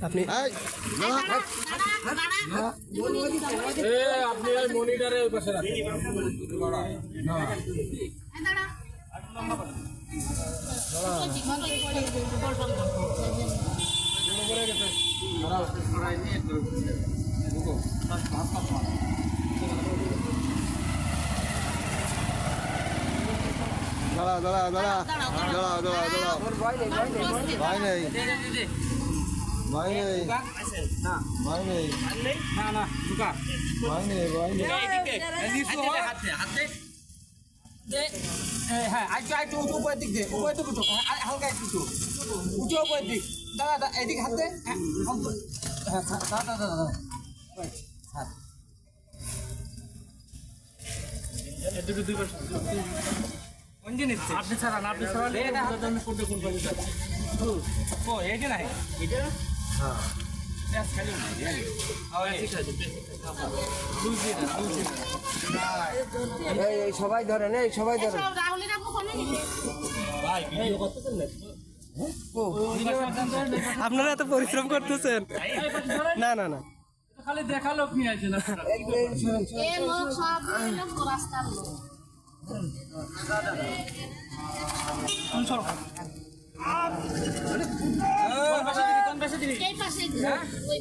আপনি মনিটরে ওই পাশে রাখেন। হালকা একটু উঁচু উপরের দিক দাদা এদিকে হাতে আপনি ছাড়ান আপনি ছাড়ালে এই যে নাই সবাই ধরেন, এই সবাই ধরেন। আপনারা এত পরিশ্রম করতেছেন। না না না, খালি দেখা লোক নিয়ে আসে না।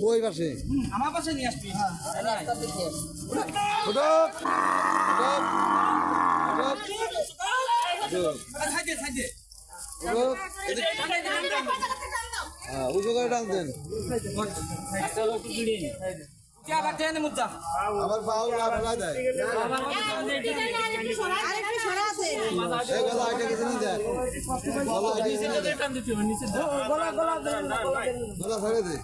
ওই পাশে আমার পাশে নিয়ে আসবি। উঁচু করে টানতেন। আবার বাউল ফেলাই দেয়। গলা ছেড়ে দে।